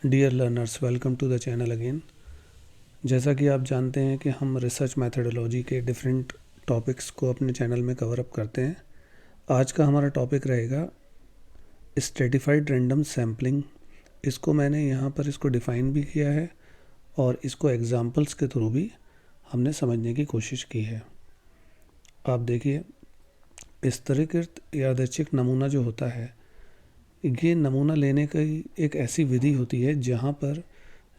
Dear learners, welcome to the channel again. जैसा कि आप जानते हैं कि हम रिसर्च मैथडोलॉजी के डिफरेंट टॉपिक्स को अपने चैनल में कवर अप करते हैं। आज का हमारा टॉपिक रहेगा स्ट्रेटिफाइड रैंडम सैम्पलिंग। इसको मैंने यहाँ पर इसको डिफ़ाइन भी किया है और इसको एग्जांपल्स के थ्रू भी हमने समझने की कोशिश की है। आप देखिए, स्तरीकृत यादृच्छिक नमूना जो होता है, ये नमूना लेने की एक ऐसी विधि होती है जहाँ पर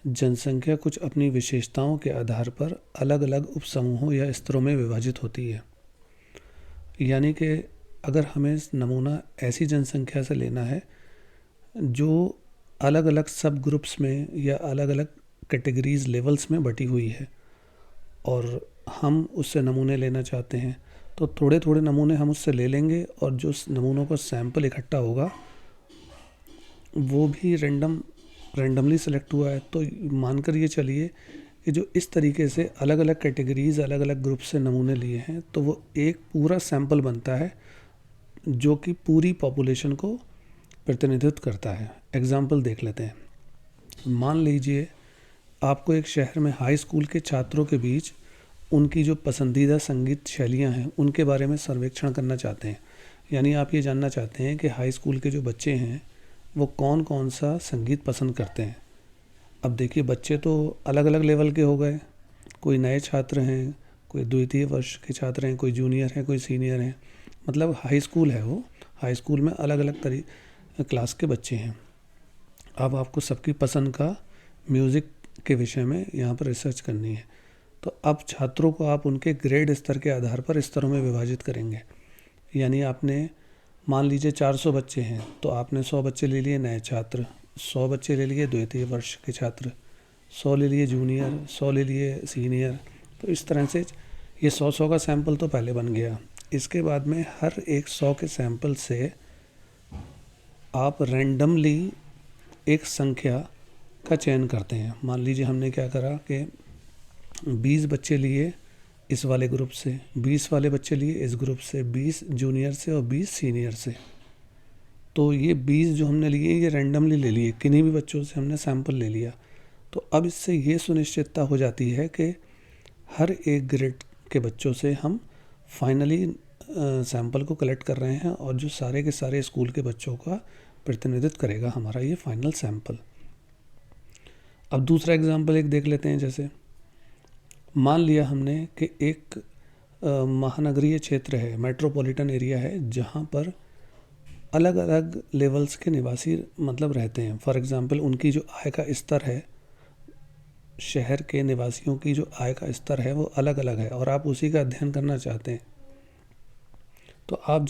जनसंख्या कुछ अपनी विशेषताओं के आधार पर अलग अलग उपसमूहों या स्तरों में विभाजित होती है। यानी कि अगर हमें नमूना ऐसी जनसंख्या से लेना है जो अलग अलग सब ग्रुप्स में या अलग अलग कैटेगरीज लेवल्स में बटी हुई है और हम उससे नमूने लेना चाहते हैं, तो थोड़े थोड़े नमूने हम उससे ले लेंगे और जो नमूनों का सैंपल इकट्ठा होगा वो भी रैंडमली सेलेक्ट हुआ है। तो मानकर ये चलिए कि जो इस तरीके से अलग अलग कैटेगरीज, अलग अलग ग्रुप से नमूने लिए हैं, तो वो एक पूरा सैंपल बनता है जो कि पूरी पॉपुलेशन को प्रतिनिधित्व करता है। एग्जाम्पल देख लेते हैं। मान लीजिए आपको एक शहर में हाई स्कूल के छात्रों के बीच उनकी जो पसंदीदा संगीत शैलियाँ हैं उनके बारे में सर्वेक्षण करना चाहते हैं। यानी आप ये जानना चाहते हैं कि हाई स्कूल के जो बच्चे हैं वो कौन कौन सा संगीत पसंद करते हैं। अब देखिए, बच्चे तो अलग अलग लेवल के हो गए। कोई नए छात्र हैं, कोई द्वितीय वर्ष के छात्र हैं, कोई जूनियर हैं, कोई सीनियर हैं। मतलब हाई स्कूल है वो। हाई स्कूल में अलग अलग क्लास के बच्चे हैं। अब आपको सबकी पसंद का म्यूज़िक के विषय में यहाँ पर रिसर्च करनी है। तो अब छात्रों को आप उनके ग्रेड स्तर के आधार पर स्तरों में विभाजित करेंगे। यानी आपने मान लीजिए 400 बच्चे हैं, तो आपने 100 बच्चे ले लिए नए छात्र, 100 बच्चे ले लिए द्वितीय वर्ष के छात्र, 100 ले लिए जूनियर, 100 ले लिए सीनियर। तो इस तरह से ये 100 का सैंपल तो पहले बन गया। इसके बाद में हर एक 100 के सैंपल से आप रैंडमली एक संख्या का चयन करते हैं। मान लीजिए हमने क्या करा कि 20 बच्चे लिए इस वाले ग्रुप से, 20 वाले बच्चे लिए इस ग्रुप से, 20 जूनियर से और 20 सीनियर से। तो ये 20 जो हमने लिए ये रैंडमली ले लिए, किन्हीं भी बच्चों से हमने सैंपल ले लिया। तो अब इससे ये सुनिश्चितता हो जाती है कि हर एक ग्रेड के बच्चों से हम फाइनली सैंपल को कलेक्ट कर रहे हैं और जो सारे के सारे स्कूल के बच्चों का प्रतिनिधित्व करेगा हमारा ये फाइनल सैंपल। अब दूसरा एग्जाम्पल एक देख लेते हैं। जैसे मान लिया हमने कि एक महानगरीय क्षेत्र है, मेट्रोपॉलिटन एरिया है, जहाँ पर अलग अलग लेवल्स के निवासी मतलब रहते हैं। फॉर एग्ज़ाम्पल उनकी जो आय का स्तर है, शहर के निवासियों की जो आय का स्तर है वो अलग अलग है और आप उसी का अध्ययन करना चाहते हैं। तो आप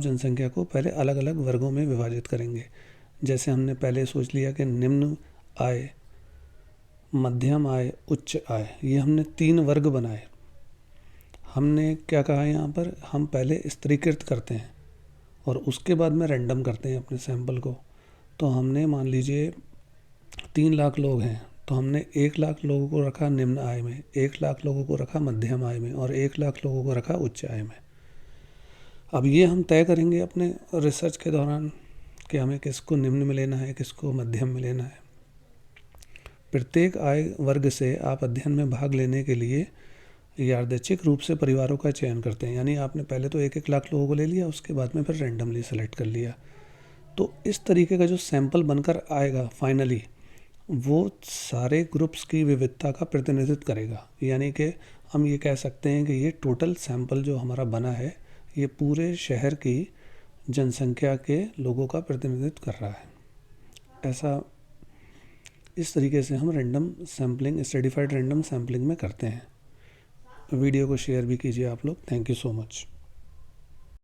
जनसंख्या को पहले अलग अलग वर्गों में विभाजित करेंगे। जैसे हमने पहले सोच लिया कि निम्न आय, मध्यम आय, उच्च आय, ये हमने 3 वर्ग बनाए। हमने क्या कहा यहाँ पर, हम पहले स्तरीकृत करते हैं और उसके बाद में रैंडम करते हैं अपने सैंपल को। तो हमने मान लीजिए 3 लाख लोग हैं, तो हमने 1 लाख लोगों को रखा निम्न आय में, 1 लाख लोगों को रखा मध्यम आय में और 1 लाख लोगों को रखा उच्च आय में। अब ये हम तय करेंगे अपने रिसर्च के दौरान कि हमें किसको निम्न में लेना है, किसको मध्यम में लेना है। प्रत्येक आय वर्ग से आप अध्ययन में भाग लेने के लिए यादृच्छिक रूप से परिवारों का चयन करते हैं। यानी आपने पहले तो 1-1 लाख लोगों को ले लिया, उसके बाद में फिर रैंडमली सेलेक्ट कर लिया। तो इस तरीके का जो सैंपल बनकर आएगा फाइनली, वो सारे ग्रुप्स की विविधता का प्रतिनिधित्व करेगा। यानी कि हम ये कह सकते हैं कि ये टोटल सैंपल जो हमारा बना है ये पूरे शहर की जनसंख्या के लोगों का प्रतिनिधित्व कर रहा है। ऐसा इस तरीके से हम random sampling, stratified random sampling में करते हैं। वीडियो को शेयर भी कीजिए आप लोग। Thank you so much.